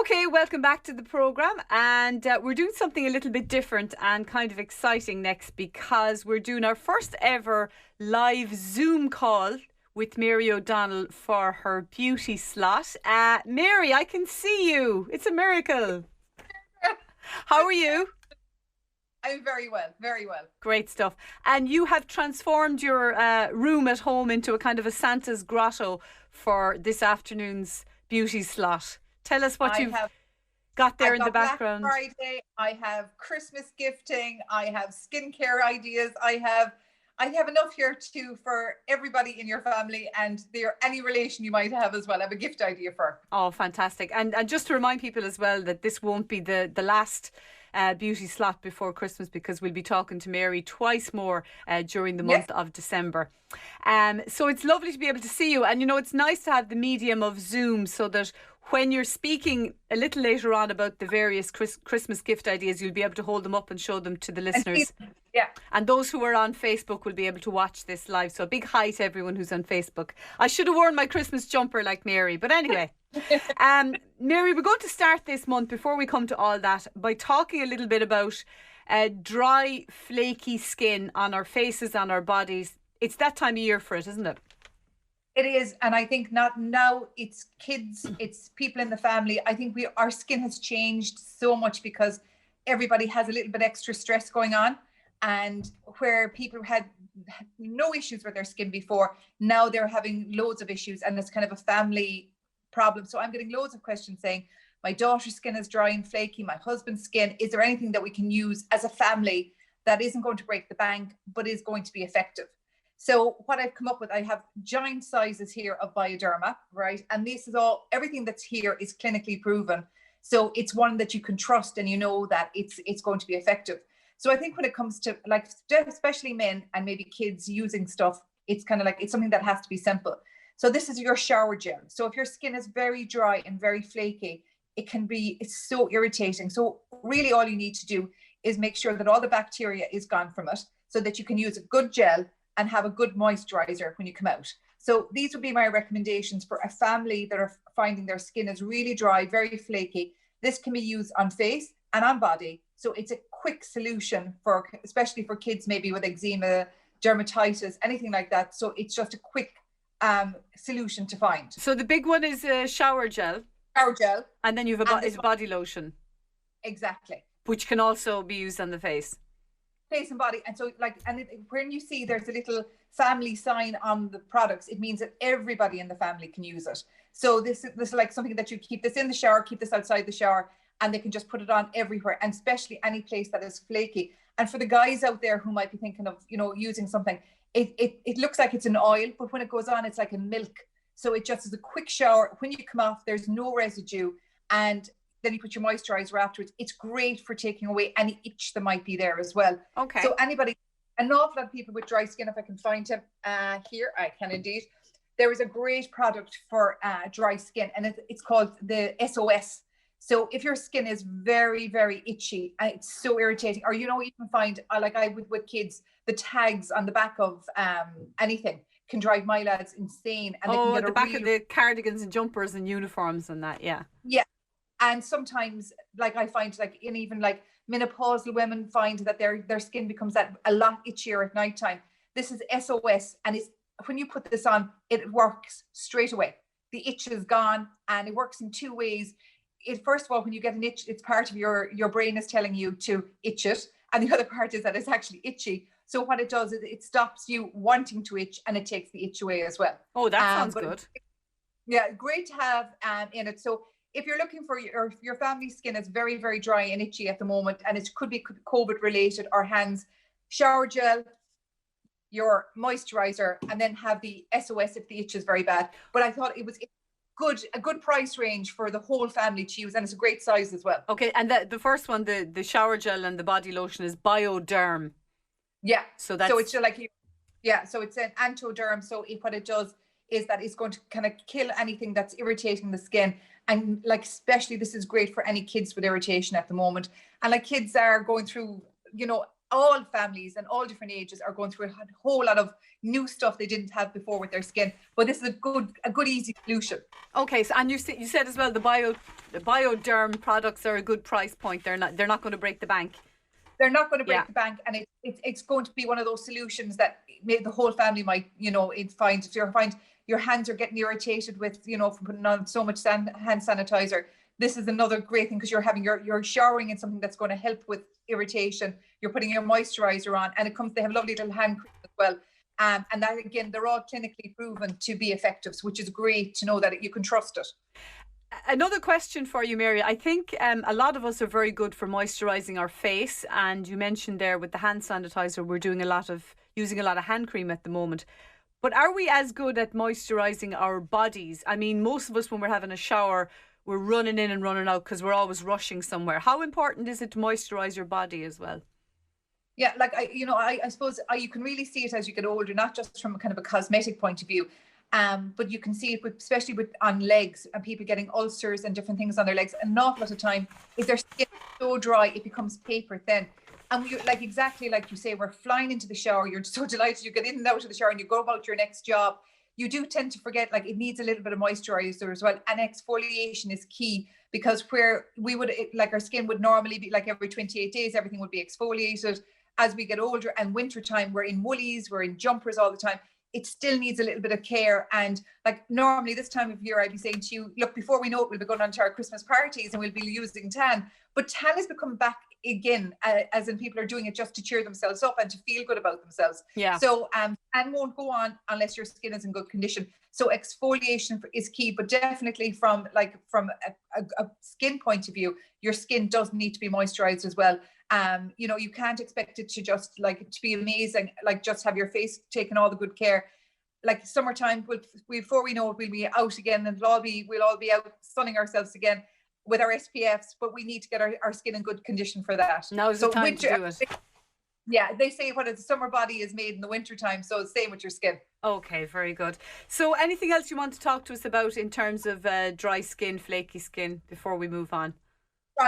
Okay, welcome back to the programme. And we're doing something a little bit different and kind of exciting next because we're doing our first ever live Zoom call with Mary O'Donnell for her beauty slot. Mary, I can see you. It's a miracle. How are you? I'm very well, very well. Great stuff. And you have transformed your room at home into a kind of a Santa's grotto for this afternoon's beauty slot. Tell us what you've got there in the background. Black Friday, I have Christmas gifting, I have skincare ideas, I have enough here too for everybody in your family and any relation you might have as well. I have a gift idea for. Oh, fantastic. And just to remind people as well that this won't be the last beauty slot before Christmas, because we'll be talking to Mary twice more during the month of December. So it's lovely to be able to see you. And, you know, it's nice to have the medium of Zoom so that when you're speaking a little later on about the various Christmas gift ideas, you'll be able to hold them up and show them to the listeners. Yeah. And those who are on Facebook will be able to watch this live. So a big hi to everyone who's on Facebook. I should have worn my Christmas jumper like Mary, but anyway. Mary, we're going to start this month, before we come to all that, by talking a little bit about dry, flaky skin on our faces, on our bodies. It's that time of year for it, isn't it? It is, and I think not now. It's kids, it's people in the family. I think our skin has changed so much because everybody has a little bit extra stress going on, and where people had no issues with their skin before, now they're having loads of issues, and it's kind of a family problem. So I'm getting loads of questions saying, my daughter's skin is dry and flaky, my husband's skin. Is there anything that we can use as a family that isn't going to break the bank but is going to be effective? So what I've come up with, I have giant sizes here of Bioderma, right? And this is everything that's here is clinically proven. So it's one that you can trust and you know that it's going to be effective. So I think when it comes to, like, especially men and maybe kids using stuff, it's kind of like, it's something that has to be simple. So this is your shower gel. So if your skin is very dry and very flaky, it's so irritating. So really all you need to do is make sure that all the bacteria is gone from it so that you can use a good gel and have a good moisturizer when you come out. So these would be my recommendations for a family that are finding their skin is really dry, very flaky. This can be used on face and on body. So it's a quick solution especially for kids, maybe with eczema, dermatitis, anything like that. So it's just a quick solution to find. So the big one is a shower gel. Shower gel. And then you have a body lotion. Exactly. Which can also be used on the face. Face and body. And so when you see there's a little family sign on the products, it means that everybody in the family can use it. So this is like something that you keep this in the shower, keep this outside the shower, and they can just put it on everywhere, and especially any place that is flaky. And for the guys out there who might be thinking of, using something, it looks like it's an oil, but when it goes on, it's like a milk. So it just is a quick shower. When you come off, there's no residue, and then you put your moisturizer afterwards. It's great for taking away any itch that might be there as well. Okay. So an awful lot of people with dry skin, if I can find him here, I can indeed. There is a great product for dry skin, and it's called the SOS. So if your skin is very, very itchy and it's so irritating, or you can find, like I would with kids, the tags on the back of anything can drive my lads insane. And they can get the back of the cardigans and jumpers and uniforms and that, yeah. Yeah. And sometimes, like I find, even menopausal women find that their skin becomes a lot itchier at nighttime. This is SOS, and when you put this on, it works straight away. The itch is gone, and it works in two ways. First of all, when you get an itch, it's part of your brain is telling you to itch it, and the other part is that it's actually itchy. So what it does is it stops you wanting to itch, and it takes the itch away as well. Oh, that sounds good. Yeah, great to have in it. So if you're looking for your family's skin is very, very dry and itchy at the moment, and it could be COVID related or hands, shower gel, your moisturizer, and then have the SOS if the itch is very bad. But I thought it was a good price range for the whole family to use, and it's a great size as well. Okay, and the first one, the shower gel and the body lotion, is Bioderm. Yeah. So it's so it's an Antoderm. So what it does is that it's going to kind of kill anything that's irritating the skin. And especially this is great for any kids with irritation at the moment. And kids are going through, all families and all different ages are going through a whole lot of new stuff they didn't have before with their skin. But this is a good easy solution. Okay, so and you said as well the Bioderm products are a good price point. They're not going to break the bank. They're not going to break the bank, and it's going to be one of those solutions that the whole family might, find. If you find your hands are getting irritated with, from putting on so much hand sanitizer, this is another great thing, because you're showering in something that's going to help with irritation. You're putting your moisturizer on, and they have lovely little hand cream as well. And that, again, they're all clinically proven to be effective, which is great to know that you can trust it. Another question for you, Mary. I think a lot of us are very good for moisturising our face, and you mentioned there with the hand sanitizer, we're using a lot of hand cream at the moment. But are we as good at moisturising our bodies? I mean, most of us, when we're having a shower, we're running in and running out because we're always rushing somewhere. How important is it to moisturise your body as well? Yeah, like I suppose you can really see it as you get older, not just from a kind of a cosmetic point of view. But you can see it especially on legs, and people getting ulcers and different things on their legs. An awful lot of time, if their skin is so dry, it becomes paper thin. And exactly like you say, we're flying into the shower. You're so delighted you get in and out of the shower, and you go about your next job. You do tend to forget, it needs a little bit of moisturizer as well. And exfoliation is key, because where our skin would normally be every 28 days, everything would be exfoliated. As we get older and wintertime, we're in woolies, we're in jumpers all the time. It still needs a little bit of care. And normally this time of year, I'd be saying to you, look, before we know it, we'll be going on to our Christmas parties and we'll be using tan. But tan has become back again, as in people are doing it just to cheer themselves up and to feel good about themselves. Yeah. So tan won't go on unless your skin is in good condition. So exfoliation is key, but definitely from a skin point of view, your skin does need to be moisturized as well. You can't expect it to just to be amazing, just have your face taken all the good care. Summertime, before we know it, we'll be out again, and we'll all be out sunning ourselves again with our SPFs, but we need to get our skin in good condition for that. Now's the time to do it. Yeah, they say what a summer body is made in the winter time, so same with your skin. Okay, very good. So anything else you want to talk to us about in terms of dry skin, flaky skin, before we move on?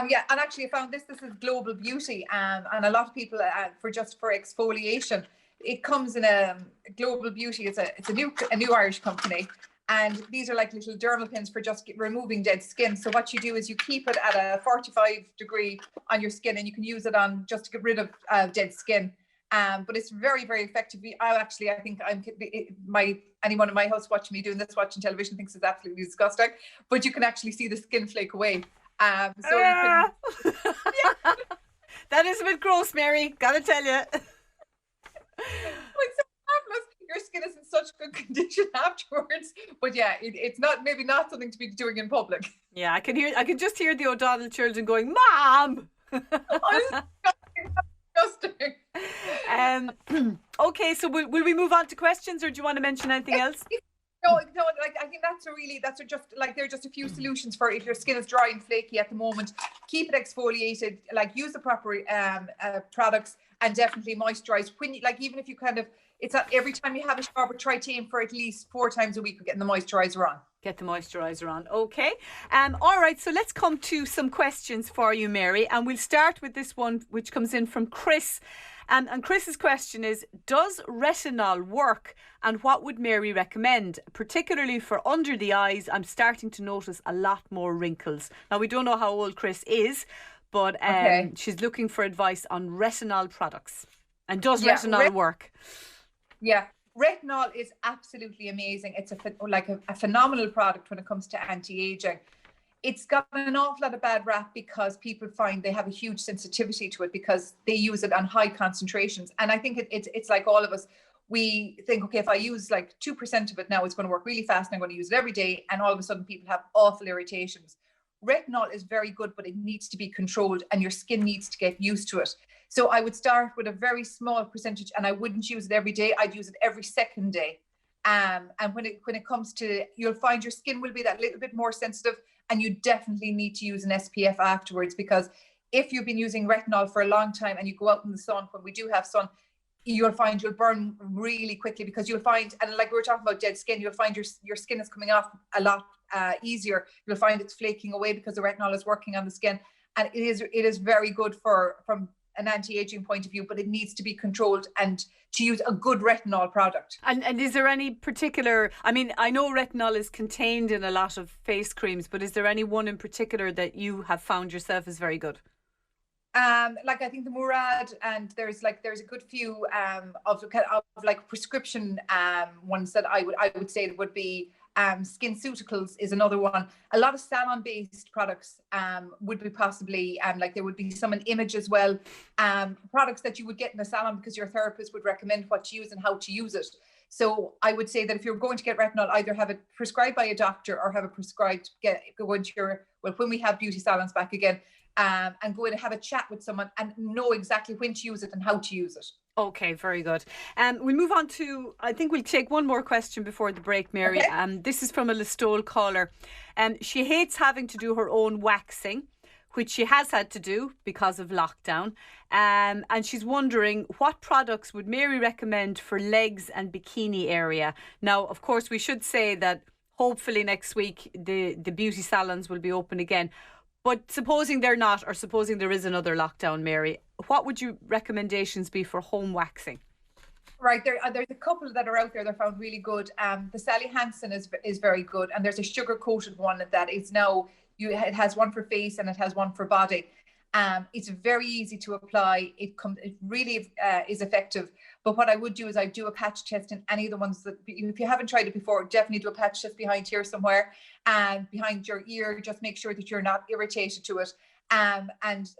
Yeah, and actually I found this is Global Beauty, and a lot of people for exfoliation, it comes in a Global Beauty. It's a new Irish company, and these are little dermal pins for just removing dead skin. So what you do is you keep it at a 45-degree on your skin, and you can use it on just to get rid of dead skin. But it's very, very effective. I think anyone in my house watching me doing this, watching television, thinks it's absolutely disgusting. But you can actually see the skin flake away. You can, yeah. That is a bit gross, Mary. Gotta tell you. It's so fabulous. Your skin is in such good condition afterwards. But yeah, it's maybe not something to be doing in public. Yeah, I can just hear the O'Donnell children going, "Mom." Disgusting. Okay, so will we move on to questions, or do you want to mention anything else? No, I think they're just a few solutions for if your skin is dry and flaky at the moment. Keep it exfoliated, use the proper products, and definitely moisturize. When even if you it's not every time you have a shower, but try to aim for at least 4 times a week of getting the moisturizer on. Get the moisturizer on. Okay. All right, so let's come to some questions for you, Mary, and we'll start with this one, which comes in from Chris. And Chris's question is, does retinol work, and what would Mary recommend? Particularly for under the eyes, I'm starting to notice a lot more wrinkles. Now, we don't know how old Chris is, but she's looking for advice on retinol products. And does retinol work? Yeah, retinol is absolutely amazing. It's a phenomenal product when it comes to anti-aging. It's got an awful lot of bad rap because people find they have a huge sensitivity to it because they use it on high concentrations. And I think it's like all of us. We think, okay, if I use 2% of it now, it's going to work really fast and I'm going to use it every day. And all of a sudden people have awful irritations. Retinol is very good, but it needs to be controlled and your skin needs to get used to it. So I would start with a very small percentage, and I wouldn't use it every day. I'd use it every second day. And when it comes to, you'll find your skin will be that little bit more sensitive, and you definitely need to use an SPF afterwards, because if you've been using retinol for a long time and you go out in the sun, when we do have sun, you'll find you'll burn really quickly, because you'll find, and like we were talking about dead skin, you'll find your skin is coming off a lot easier. You'll find it's flaking away because the retinol is working on the skin, and it is very good from an anti-aging point of view, but it needs to be controlled and to use a good retinol product. And is there any particular, I mean, I know retinol is contained in a lot of face creams, but is there any one in particular that you have found yourself is very good? Like I think the Murad, and there's a good few of like prescription ones that I would say that would be SkinCeuticals is another one. A lot of salon based products would be possibly like there would be some in Image as well, products that you would get in a salon because your therapist would recommend what to use and how to use it. So I would say that if you're going to get retinol, either have it prescribed by a doctor or have it prescribed, go into your, well, when we have beauty salons back again, and go in and have a chat with someone and know exactly when to use it and how to use it. Okay, very good. We'll move on to, I think we'll take one more question before the break, Mary. Okay. This is from a Listowel caller. She hates having to do her own waxing, which she has had to do because of lockdown. And she's wondering, what products would Mary recommend for legs and bikini area? Now, of course, we should say that hopefully next week the beauty salons will be open again. But supposing they're not, or supposing there is another lockdown, Mary, what would your recommendations be for home waxing? Right, there's a couple that are out there that are found really good. The Sally Hansen is very good, and there's a sugar coated one that is now, it has one for face and it has one for body. It's very easy to apply. It really is effective. But what I would do is I do a patch test in any of the ones that, if you haven't tried it before, definitely do a patch test behind here somewhere and behind your ear. Just make sure that you're not irritated to it. And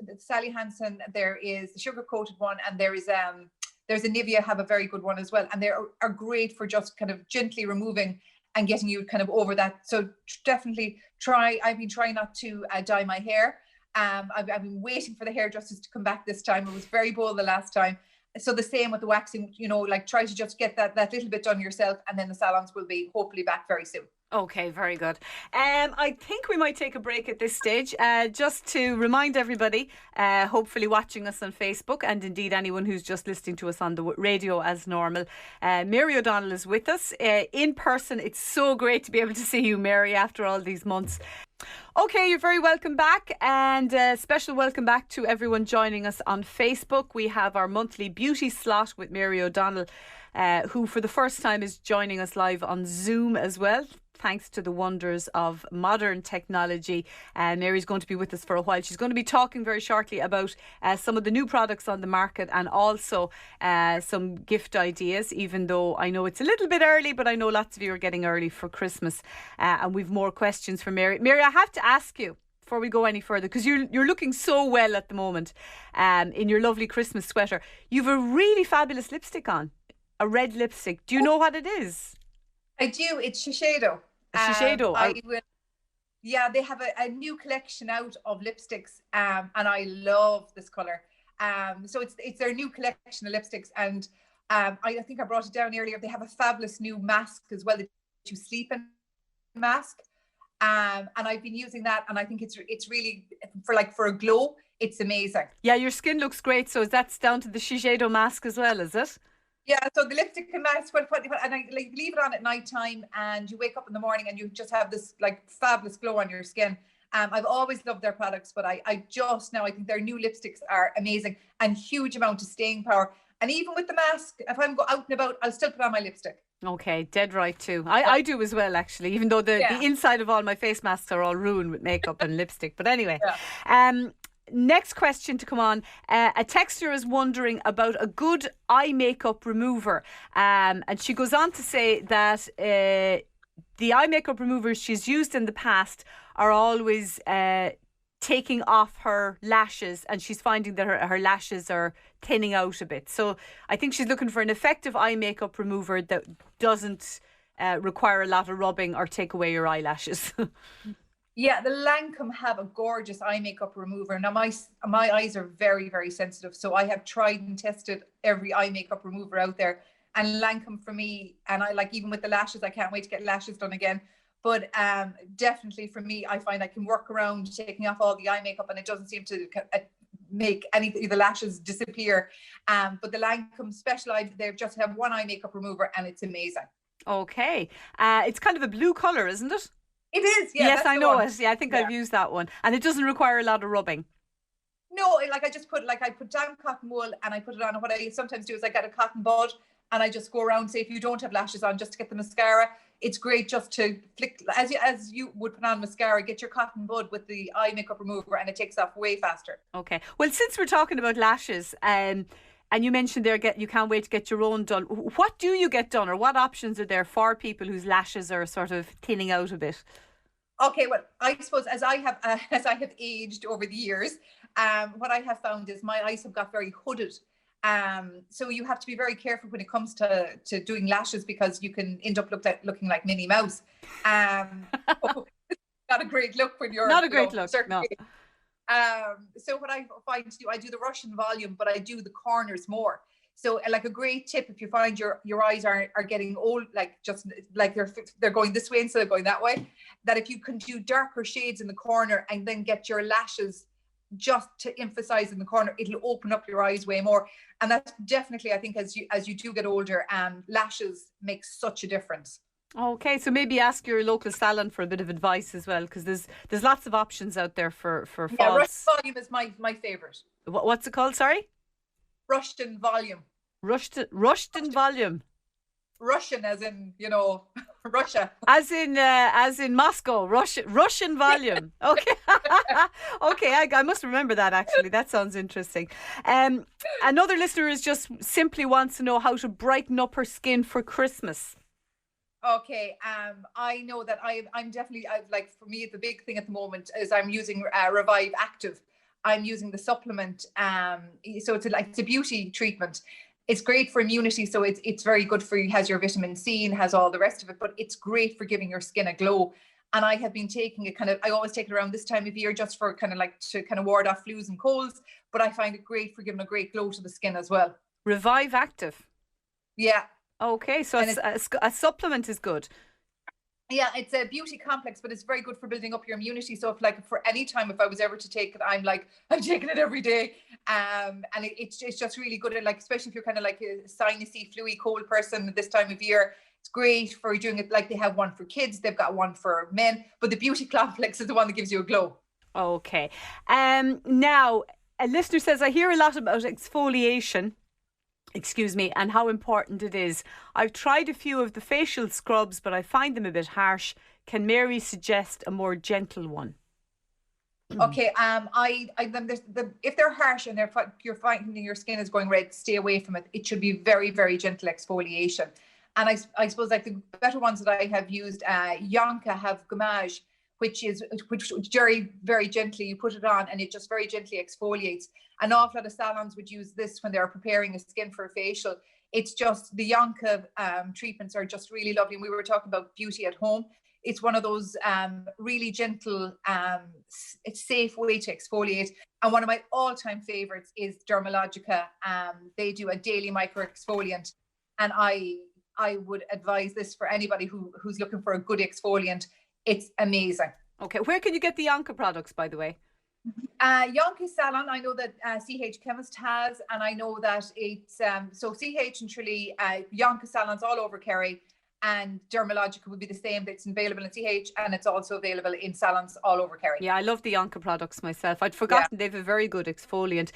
the Sally Hansen, there is the sugar coated one, and there's a Nivea have a very good one as well. And they are great for just kind of gently removing and getting you kind of over that. So definitely try. I've been trying not to dye my hair. I've been waiting for the hairdressers to come back this time. It was very bold the last time. So the same with the waxing, like try to just get that little bit done yourself, and then the salons will be hopefully back very soon. Okay, very good. I think we might take a break at this stage, just to remind everybody, hopefully watching us on Facebook, and indeed anyone who's just listening to us on the radio as normal. Mary O'Donnell is with us in person. It's so great to be able to see you, Mary, after all these months. Okay, you're very welcome back, and special welcome back to everyone joining us on Facebook. We have our monthly beauty slot with Mary O'Donnell, who for the first time is joining us live on Zoom as well, thanks to the wonders of modern technology. Mary's going to be with us for a while. She's going to be talking very shortly about some of the new products on the market, and also some gift ideas, even though I know it's a little bit early, but I know lots of you are getting early for Christmas, and we've more questions for Mary. Mary, I have to ask you before we go any further, because you're looking so well at the moment in your lovely Christmas sweater. You've a really fabulous lipstick on, a red lipstick. Do you know what it is? I do. It's Shiseido. Shiseido. Yeah, they have a new collection out of lipsticks, and I love this color. So it's their new collection of lipsticks, and I think I brought it down earlier. They have a fabulous new mask as well, that you sleep in mask, and I've been using that, and I think it's really for a glow. It's amazing. Yeah, your skin looks great. So that's down to the Shiseido mask as well, is it? Yeah, so the lipstick and mask, and I leave it on at night time, and you wake up in the morning and you just have this fabulous glow on your skin. I've always loved their products, but I just now I think their new lipsticks are amazing, and huge amount of staying power. And even with the mask, if I'm out and about, I'll still put on my lipstick. Okay, dead right too. I do as well, actually, even though the inside of all my face masks are all ruined with makeup and lipstick. But anyway, next question to come on. A texter is wondering about a good eye makeup remover. And she goes on to say that the eye makeup removers she's used in the past are always taking off her lashes, and she's finding that her lashes are thinning out a bit. So I think she's looking for an effective eye makeup remover that doesn't require a lot of rubbing or take away your eyelashes. Yeah, the Lancome have a gorgeous eye makeup remover. Now my eyes are very, very sensitive, so I have tried and tested every eye makeup remover out there. And Lancome for me, and I even with the lashes, I can't wait to get lashes done again. But definitely for me, I find I can work around taking off all the eye makeup, and it doesn't seem to make any of the lashes disappear. But the Lancome Special Eye, they just have one eye makeup remover, and it's amazing. Okay, it's kind of a blue colour, isn't it? It is, yeah. Yes, I know it. Yeah, I think I've used that one. And it doesn't require a lot of rubbing. No, like I put down cotton wool and I put it on. And what I sometimes do is I get a cotton bud and I just go around, say if you don't have lashes on, just to get the mascara. It's great just to flick, as you would put on mascara, get your cotton bud with the eye makeup remover and it takes off way faster. Okay. Well, since we're talking about lashes, and you mentioned there you can't wait to get your own done. What do you get done, or what options are there for people whose lashes are sort of thinning out a bit? Okay, well, I suppose as I have aged over the years, what I have found is my eyes have got very hooded. So you have to be very careful when it comes to doing lashes because you can end up looking like Minnie Mouse. Not a great look when you're not a great look. No. So what I find to do, I do the Russian volume, but I do the corners more. So like a great tip, if you find your eyes are getting old, like just like they're going this way instead of going that way, that if you can do darker shades in the corner and then get your lashes just to emphasize in the corner, it'll open up your eyes way more. And that's definitely, I think, as you do get older, lashes make such a difference. Okay, so maybe ask your local salon for a bit of advice as well, because there's lots of options out there for false. Yeah, Russian volume is my favorite. What's it called? Sorry. Russian volume. Russian volume. Russian, as in Russia. As in Moscow. Russian volume. Okay. Okay, I must remember that actually. That sounds interesting. Another listener is just simply wants to know how to brighten up her skin for Christmas. Okay, I know that I'm definitely, like for me, the big thing at the moment is I'm using Revive Active. I'm using the supplement, so it's a beauty treatment. It's great for immunity, so it's very good for you. Has your vitamin C and has all the rest of it, but it's great for giving your skin a glow. And I have been taking it I always take it around this time of year just for to ward off flus and colds, but I find it great for giving a great glow to the skin as well. Revive Active. Yeah. Okay, so a supplement is good. Yeah, it's a beauty complex, but it's very good for building up your immunity. So if for any time, if I was ever to take it, I'm taking it every day. And it's just really good. And especially if you're kind of like a sinusy, fluey, cold person this time of year, it's great for doing it. Like they have one for kids, they've got one for men, but the beauty complex is the one that gives you a glow. Okay. Now a listener says, I hear a lot about exfoliation. Excuse me, and how important it is. I've tried a few of the facial scrubs, but I find them a bit harsh. Can Mary suggest a more gentle one? Okay, if they're harsh and you're finding your skin is going red, stay away from it. It should be very, very gentle exfoliation. And I suppose like the better ones that I have used, Yonka have Gommage, which very, very gently you put it on and it just very gently exfoliates. An awful lot of salons would use this when they're preparing a skin for a facial. It's just the Yonka treatments are just really lovely. And we were talking about beauty at home. It's one of those really gentle, it's safe way to exfoliate. And one of my all-time favorites is Dermalogica. They do a daily micro exfoliant, and I would advise this for anybody who's looking for a good exfoliant. It's amazing. Okay, where can you get the Yonka products, by the way? Yonka Salon, I know that CH Chemist has, and I know that it's so CH and Tralee, Yonka Salons all over Kerry, and Dermalogica would be the same. It's available in CH and it's also available in salons all over Kerry. Yeah, I love the Yonka products myself. I'd forgotten they've a very good exfoliant.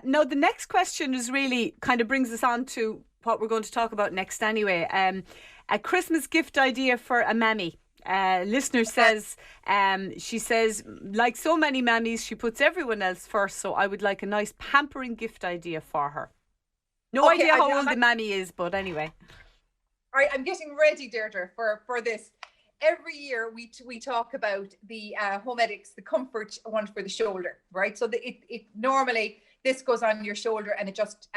Now, the next question is really kind of brings us on to what we're going to talk about next anyway. A Christmas gift idea for a mammy. Listener says, she says, like so many mammies, she puts everyone else first, so I would like a nice pampering gift idea for her. No idea how old the mammy is, but anyway. All right, I'm getting ready, Deirdre, for this. Every year we talk about the Homedics, the comfort one for the shoulder, right? So it normally this goes on your shoulder and it just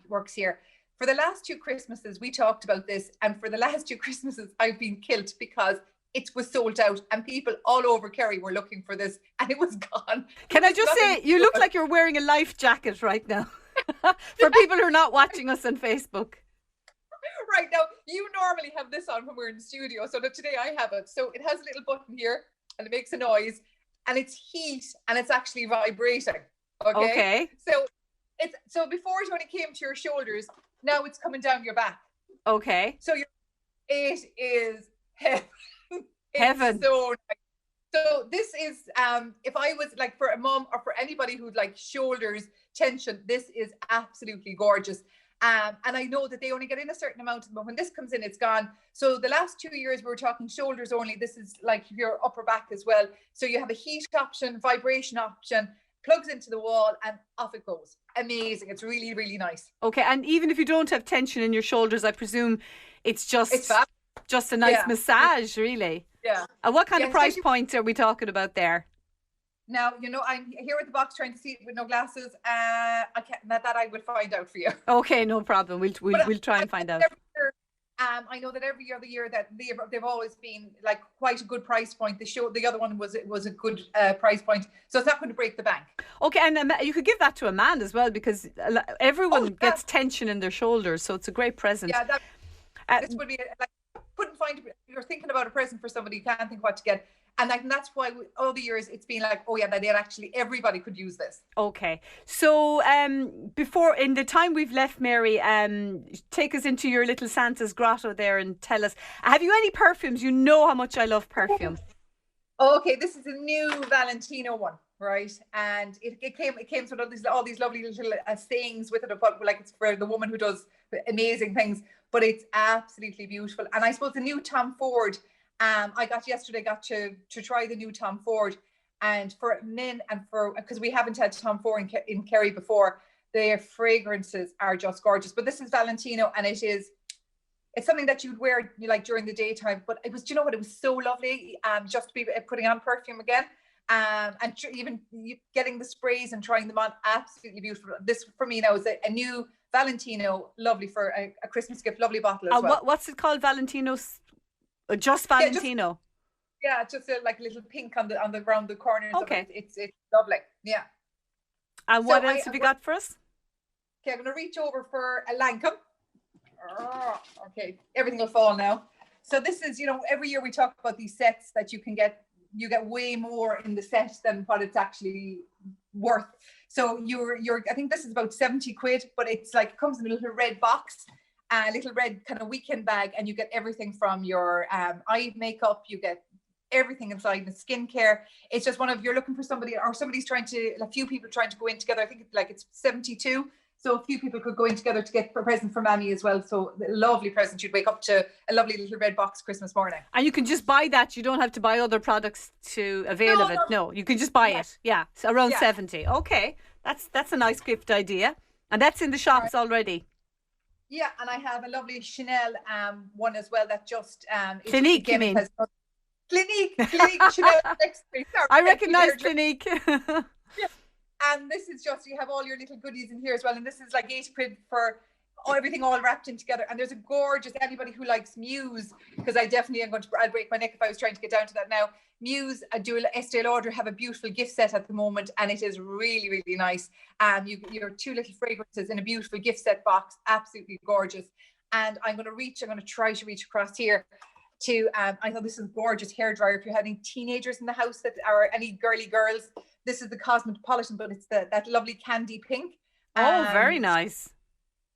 works here. For the last 2 Christmases, we talked about this, and for the last 2 Christmases, I've been killed because it was sold out and people all over Kerry were looking for this and it was gone. Can I just say, you look like you're wearing a life jacket right now. For people who are not watching us on Facebook. Right, now, you normally have this on when we're in the studio, so that today I have it. So it has a little button here and it makes a noise and it's heat and it's actually vibrating. Okay. So before it only came to your shoulders, now it's coming down your back. Okay. So it is heaven. Heaven. So nice. So this is, if I was like for a mom or for anybody who'd like shoulders tension, this is absolutely gorgeous. And I know that they only get in a certain amount, but when this comes in, it's gone. So the last 2 years, we were talking shoulders only. This is like your upper back as well. So you have a heat option, vibration option, plugs into the wall, and off it goes. Amazing. It's really, really nice. Okay, and even if you don't have tension in your shoulders, I presume it's just a nice massage, really. Yeah. And what kind of price point are we talking about there? Now, you know, I'm here with the box trying to see it with no glasses. I can't, that I will find out for you. Okay, no problem. We'll try and find out. I know that every other year that they've always been like quite a good price point. The other one was a good price point, so it's not going to break the bank. Okay, and you could give that to a man as well, because everyone gets tension in their shoulders, so it's a great present. Yeah, this would be like you're thinking about a present for somebody, you can't think what to get. And that's why all the years it's been like, oh yeah, that actually everybody could use this. Okay. So before, in the time we've left, Mary, take us into your little Santa's grotto there and tell us, have you any perfumes? You know how much I love perfume. Okay, this is a new Valentino one, right? And it came with all these lovely little sayings with it about like it's for the woman who does amazing things, but it's absolutely beautiful. And I suppose the new Tom Ford, I got to try the new Tom Ford, and for men and because we haven't had Tom Ford in Kerry before, their fragrances are just gorgeous. But this is Valentino, and it's something that you'd wear like during the daytime. But it was, you know what, it was so lovely just to be putting on perfume again, and even getting the sprays and trying them on, absolutely beautiful. This for me now is a new Valentino, lovely for a Christmas gift, lovely bottle as well. What's it called, Valentino's? Just Valentino. Just like a little pink on the around the corners. Okay, it's lovely. Yeah. And what else have you got for us? Okay, I'm going to reach over for a Lancome. Okay, everything will fall now. So this is, you know, every year we talk about these sets that you can get. You get way more in the set than what it's actually worth. So I think this is about 70 quid, but it's like, it comes in a little red box, a little red kind of weekend bag, and you get everything from your eye makeup, you get everything inside, the skincare. It's just you're looking for somebody, or somebody's a few people trying to go in together. I think it's 72. So a few people could go in together to get a present for Mammy as well. So a lovely present. You'd wake up to a lovely little red box Christmas morning. And you can just buy that. You don't have to buy other products to avail of it. No, you can just buy it. Yeah, so around 70. Okay, that's a nice gift idea. And that's in the shops already. Yeah, and I have a lovely Chanel one as well that just... Clinique, you mean? Clinique, Chanel. I recognise Clinique. Yeah. And this is just, you have all your little goodies in here as well. And this is like 80 quid for everything all wrapped in together. And there's a gorgeous, anybody who likes Muse, because I definitely am I'd break my neck if I was trying to get down to that now. Muse, Estee Lauder have a beautiful gift set at the moment, and it is really, really nice. Your two little fragrances in a beautiful gift set box, absolutely gorgeous. And I'm going to try to reach across here to, I thought this is gorgeous hairdryer. If you're having teenagers in the house that are any girly girls, this is the Cosmopolitan, but it's that lovely candy pink. Oh, very nice.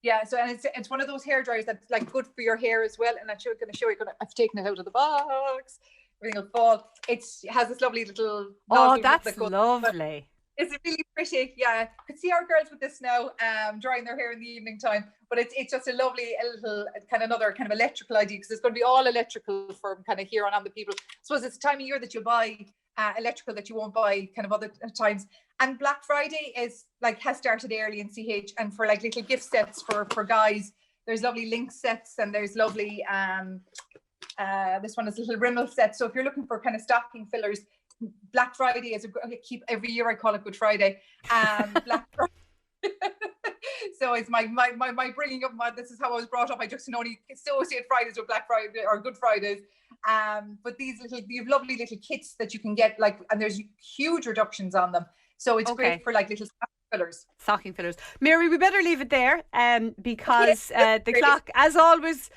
Yeah, so and it's one of those hair dryers that's like good for your hair as well. And I'm going to show you. I've taken it out of the box. Everything will fall. It has this lovely little. Oh, that's lovely. It's really pretty. Yeah, I could see our girls with this now, drying their hair in the evening time. But it's just a little kind of another kind of electrical idea, because it's going to be all electrical from kind of here on the people. I suppose it's the time of year that you buy electrical that you won't buy kind of other times. And Black Friday has started early in CH, and for like little gift sets for guys, there's lovely link sets, and there's lovely this one is a little Rimmel set. So if you're looking for kind of stocking fillers, Black Friday is every year I call it Good Friday. Black Friday. So it's my bringing up this is how I was brought up. I just only associate Fridays with Black Friday or Good Fridays. But these lovely little kits that you can get, and there's huge reductions on them. So it's great for like little stocking fillers. Mary, we better leave it there because the clock, as always,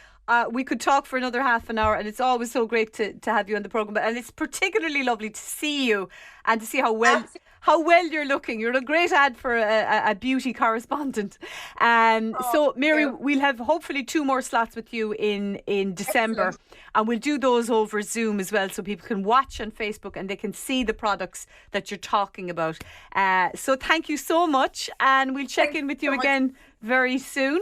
We could talk for another half an hour, and it's always so great to have you on the programme. And it's particularly lovely to see you and to see how well you're looking. You're a great ad for a beauty correspondent. So, Mary, we'll have hopefully 2 more slots with you in December. Excellent. And we'll do those over Zoom as well, so people can watch on Facebook and they can see the products that you're talking about. So thank you so much, and we'll check in with you again very soon.